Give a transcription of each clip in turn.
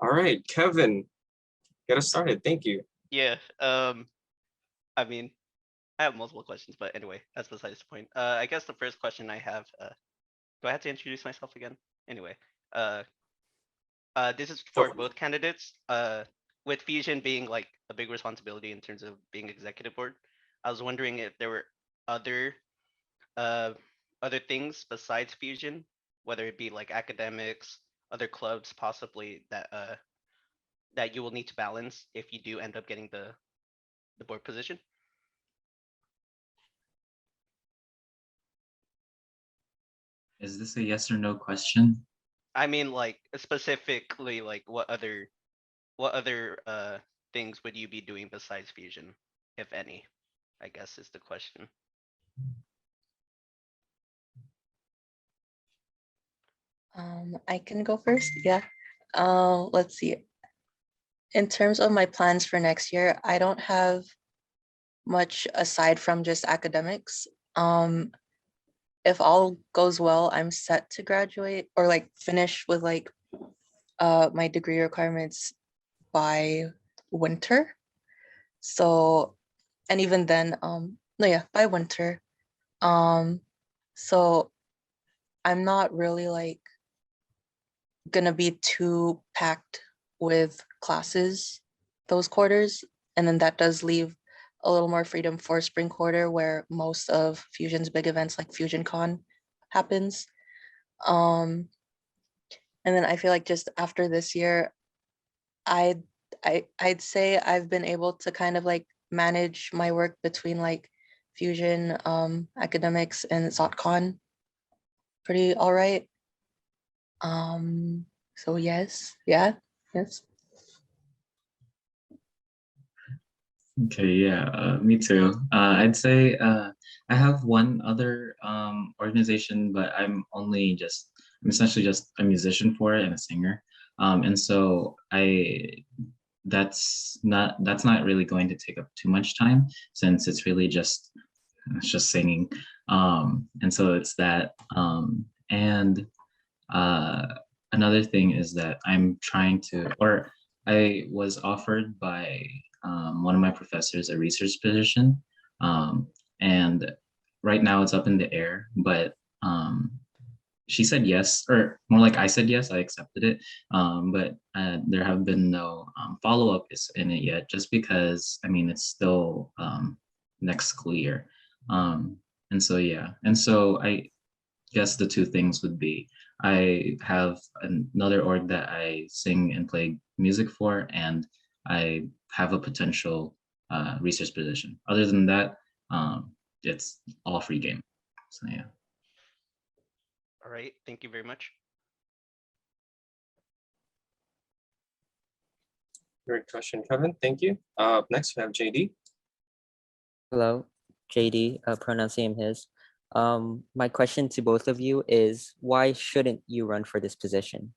All right, Kevin, get us started. Thank you. Yeah. I mean, I have multiple questions, but anyway, that's besides the point. I guess the first question I have, do I have to introduce myself again? Anyway, uh, this is Go for for it. both candidates. With Fusion being like a big responsibility in terms of being executive board, I was wondering if there were other uh other things besides Fusion, whether it be like academics, other clubs, possibly that you will need to balance if you do end up getting the board position. Is this a yes or no question? I mean, like specifically, like what other things would you be doing besides Fusion, if any? I guess is the question. I can go first. Yeah. Let's see. In terms of my plans for next year, I don't have much aside from just academics. If all goes well, I'm set to graduate or like finish with like my degree requirements by winter. So, and even then, no, yeah, by winter. Um, so I'm not really like gonna be too packed with classes those quarters. And then that does leave a little more freedom for spring quarter where most of Fusion's big events like FusionCon happens. Um, and then I feel like just after this year, I'd I'd say I've been able to kind of like manage my work between like Fusion, academics and ZotCon pretty all right. So yes, yeah, yes. Okay, yeah, me too. I'd say I have one other organization, but I'm essentially just a musician for it and a singer. And so that's not really going to take up too much time since it's just singing. And so it's that. And uh, another thing is that I was offered by one of my professors a research position. Um, and right now it's up in the air, but she said yes, or more like I said yes, I accepted it. But there have been no follow-up in it yet, just because, I mean, it's still next school year. Um, and so, yeah. And so I guess the two things would be I have another org that I sing and play music for, and I have a potential research position. Other than that, it's all free game. So yeah. All right, thank you very much. Great question, Kevin. Thank you. Next we have JD. Hello, JD, pronoun same his. My question to both of you is why shouldn't you run for this position?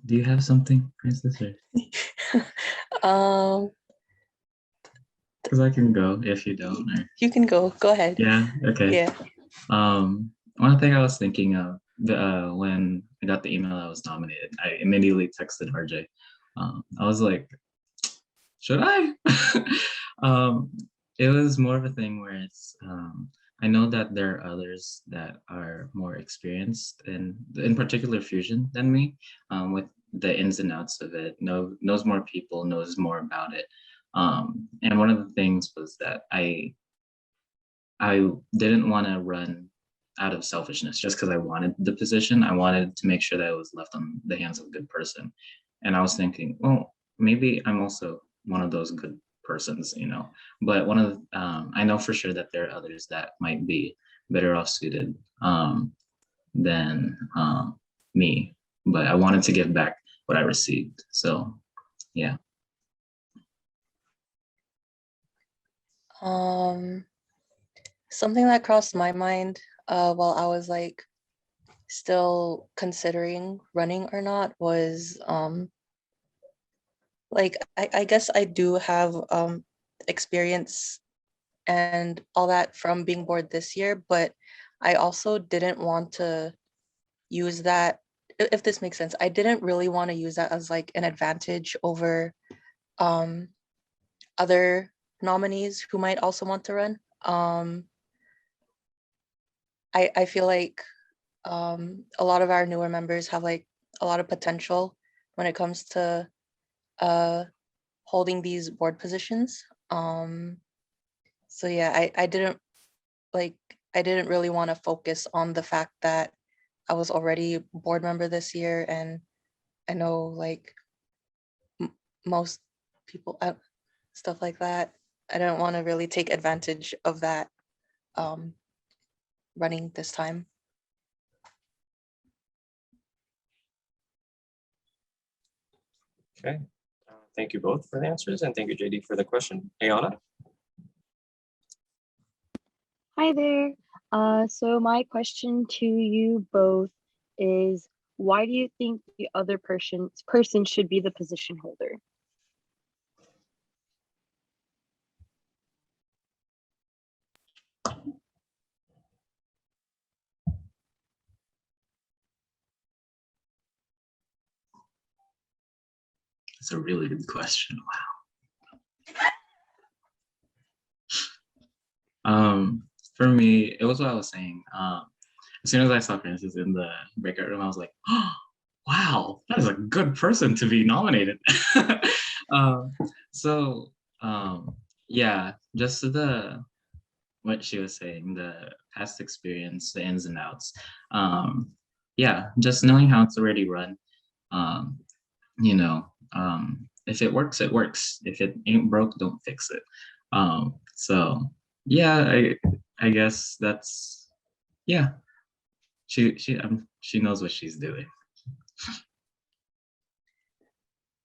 Do you have something, Princess? um, Because I can go if you don't. Or... you can go. Go ahead. Yeah. Okay. Yeah. One thing I was thinking of when I got the email I was nominated, I immediately texted RJ. I was like, should I? um, it was more of a thing where I know that there are others that are more experienced in particular Fusion than me, with the ins and outs of it, knows more people, knows more about it. And one of the things was that I didn't want to run out of selfishness just because I wanted the position. I wanted to make sure that it was left on the hands of a good person. And I was thinking, well, maybe I'm also one of those good persons, you know. But one of the, I know for sure that there are others that might be better off suited than me. But I wanted to give back what I received. So yeah. Something that crossed my mind while I was like still considering running or not was like I guess I do have experience and all that from being bored this year, but I also didn't want to use that, if this makes sense. I didn't really want to use that as like an advantage over other nominees who might also want to run. I feel like a lot of our newer members have like a lot of potential when it comes to holding these board positions. So yeah, I didn't really want to focus on the fact that I was already board member this year, and I know like most people stuff like that. I don't want to really take advantage of that running this time. Okay. Thank you both for the answers, and thank you, JD, for the question. Ayana? Hi there. So my question to you both is, why do you think the other person should be the position holder? It's a really good question. Wow. For me, it was what I was saying. As soon as I saw Francis in the breakout room, I was like, oh, wow, that is a good person to be nominated. So yeah, just what she was saying, the past experience, the ins and outs. Yeah, just knowing how it's already run. You know, if it works, it works. If it ain't broke, don't fix it. So yeah, I guess that's, yeah. She knows what she's doing.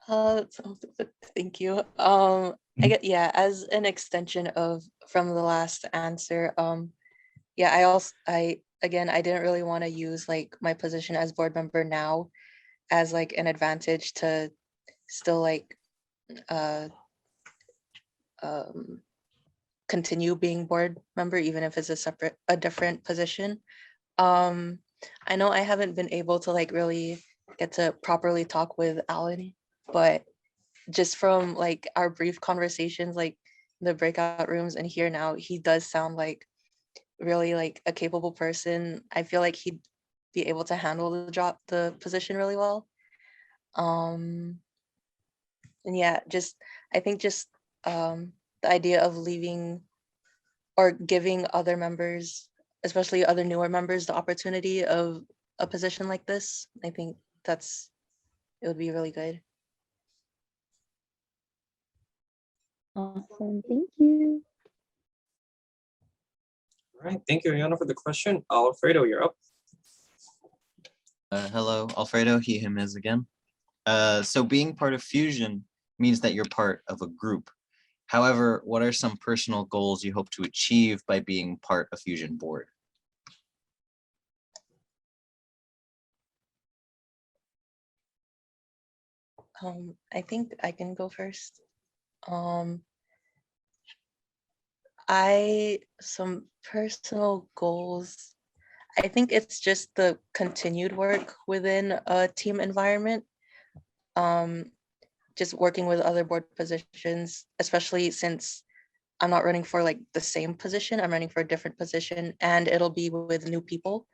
Thank you. I get, yeah, as an extension of from the last answer, yeah, I didn't really want to use like my position as board member now as like an advantage to still like continue being board member, even if it's a different position. I know I haven't been able to like really get to properly talk with Alan, but just from like our brief conversations, like the breakout rooms and here now, he does sound like really like a capable person. I feel like he'd be able to handle the position really well. And yeah, I think the idea of leaving or giving other members, especially other newer members, the opportunity of a position like this, I think it would be really good. Awesome, thank you. All right, thank you, Ayana, for the question. Alfredo, you're up. Hello, Alfredo, he, him, his again. So being part of Fusion means that you're part of a group. However, what are some personal goals you hope to achieve by being part of Fusion board? I think I can go first. Some personal goals. I think it's just the continued work within a team environment. Just working with other board positions, especially since I'm not running for like the same position, I'm running for a different position, and it'll be with new people.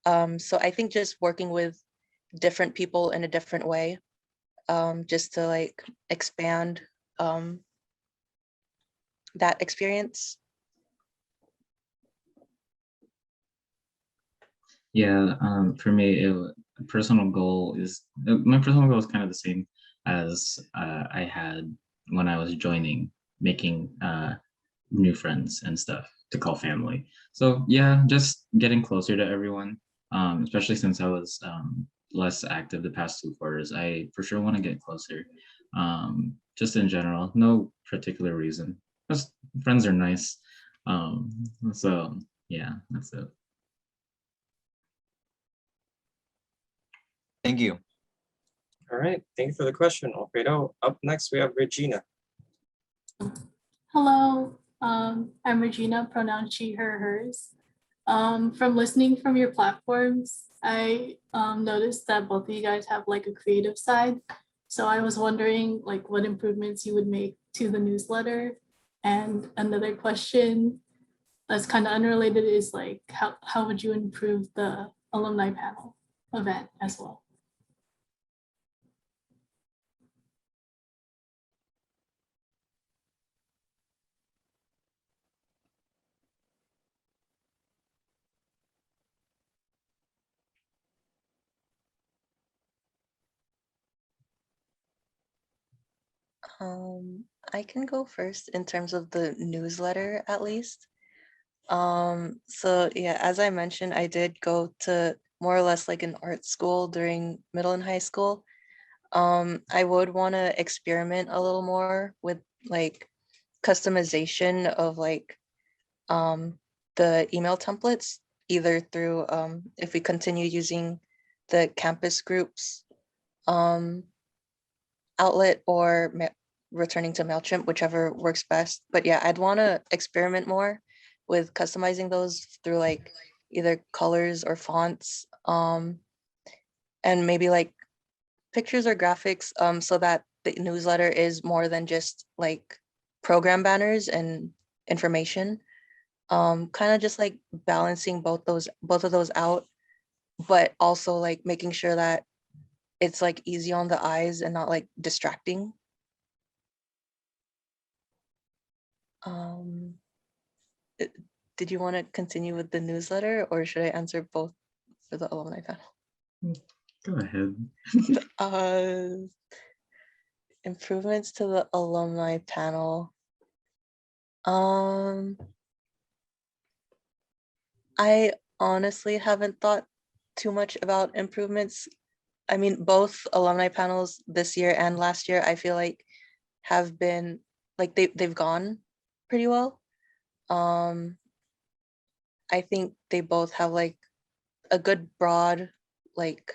So I think just working with different people in a different way, just to like expand that experience. Yeah, for me, my personal goal is kind of the same as I had when I was joining making new friends and stuff to call family. So yeah, just getting closer to everyone, especially since I was less active the past 2 quarters. I for sure want to get closer. Just in general, no particular reason. Just friends are nice. So yeah, that's it. Thank you. All right, thank you for the question, Alfredo. Up next, we have Regina. Hello, I'm Regina, pronoun she, her, hers. From listening from your platforms, I noticed that both of you guys have like a creative side. So I was wondering like what improvements you would make to the newsletter. And another question that's kind of unrelated is like, how would you improve the alumni panel event as well? I can go first in terms of the newsletter at least. So yeah, as I mentioned, I did go to more or less like an art school during middle and high school. I would want to experiment a little more with like customization of like the email templates, either through if we continue using the campus groups outlet or returning to MailChimp, whichever works best. But yeah, I'd want to experiment more with customizing those through like either colors or fonts, and maybe like pictures or graphics, so that the newsletter is more than just like program banners and information. Kind of just like balancing both of those out, but also like making sure that it's like easy on the eyes and not like distracting. Did you want to continue with the newsletter, or should I answer both for the alumni panel? Go ahead. Improvements to the alumni panel. I honestly haven't thought too much about improvements. I mean, both alumni panels this year and last year, I feel like have been like they've gone pretty well. I think they both have like a good broad like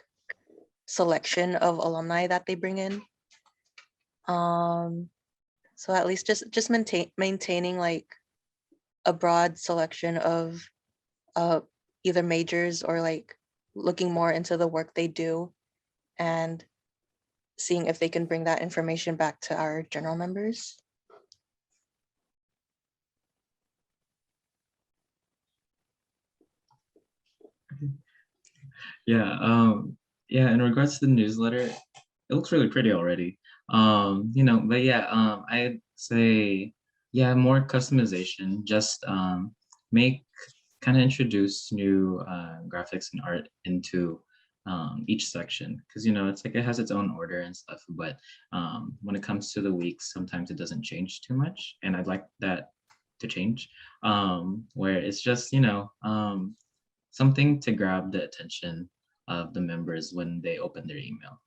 selection of alumni that they bring in. So at least just maintaining like a broad selection of either majors or like looking more into the work they do and seeing if they can bring that information back to our general members. Yeah, in regards to the newsletter, it looks really pretty already. But yeah, I'd say, yeah, more customization, just make kind of introduce new graphics and art into each section, because it's like it has its own order and stuff, but when it comes to the weeks, sometimes it doesn't change too much, and I'd like that to change, where it's just something to grab the attention of the members when they open their email,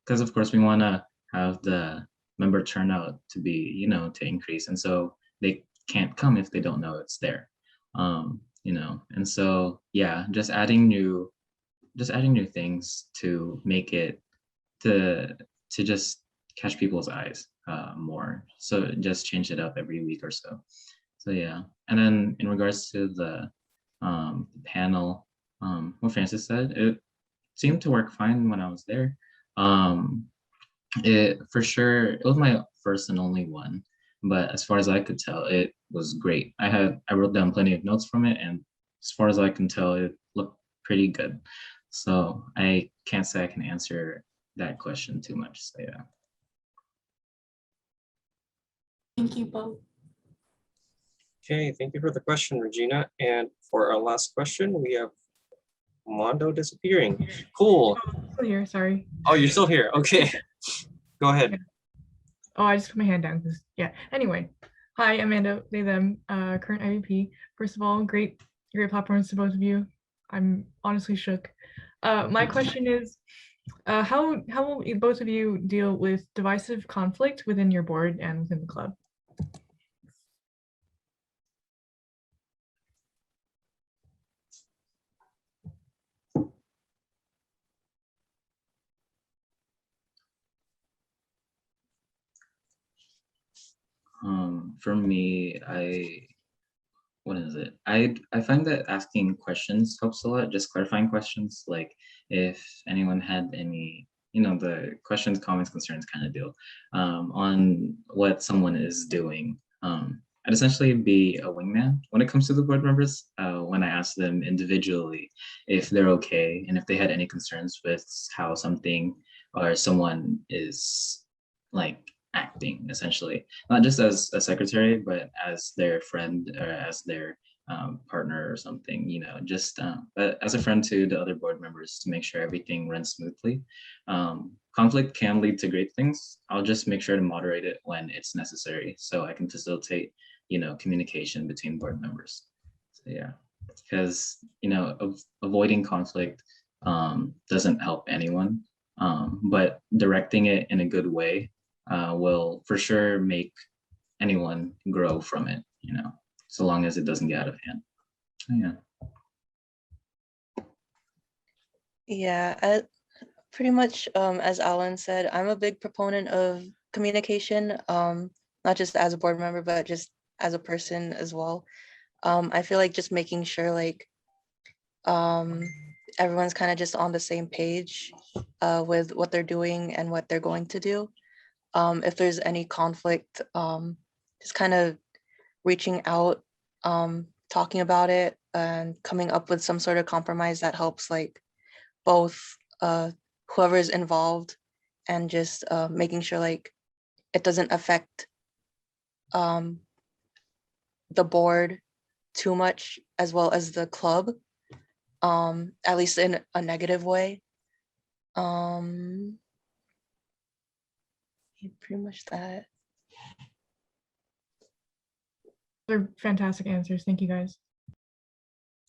because of course we want to have the member turnout to be, to increase, and so they can't come if they don't know it's there. And so yeah, just adding new things to make it to just catch people's eyes more. So just change it up every week or so. So yeah, and then in regards to the panel, what Francis said, it seemed to work fine when I was there. It for sure, it was my first and only one, but as far as I could tell, it was great. I wrote down plenty of notes from it, and as far as I can tell, it looked pretty good. So I can't say I can answer that question too much. So yeah. Thank you both. Okay, thank you for the question, Regina. And for our last question, we have Mondo disappearing. Cool. Still here, sorry. Oh, you're still here. Okay. Go ahead. Oh, I just put my hand down because yeah. Anyway, hi, Amanda, they them, current IVP. First of all, great platforms to both of you. I'm honestly shook. My question is, how will both of you deal with divisive conflict within your board and within the club? For me, what is it? I find that asking questions helps a lot, just clarifying questions, like if anyone had any, the questions, comments, concerns kind of deal, on what someone is doing. I'd essentially be a wingman when it comes to the board members, when I ask them individually if they're okay and if they had any concerns with how something or someone is like acting, essentially, not just as a secretary, but as their friend or as their partner or something, just but as a friend to the other board members to make sure everything runs smoothly. Conflict can lead to great things. I'll just make sure to moderate it when it's necessary so I can facilitate, communication between board members. So yeah, because, avoiding conflict doesn't help anyone, but directing it in a good way will for sure make anyone grow from it, so long as it doesn't get out of hand. Yeah. Yeah, pretty much as Alan said, I'm a big proponent of communication, not just as a board member, but just as a person as well. I feel like just making sure like everyone's kind of just on the same page with what they're doing and what they're going to do. If there's any conflict, just kind of reaching out, talking about it and coming up with some sort of compromise that helps like both whoever is involved and just making sure like it doesn't affect the board too much as well as the club, at least in a negative way. Pretty much that. They're fantastic answers. Thank you guys.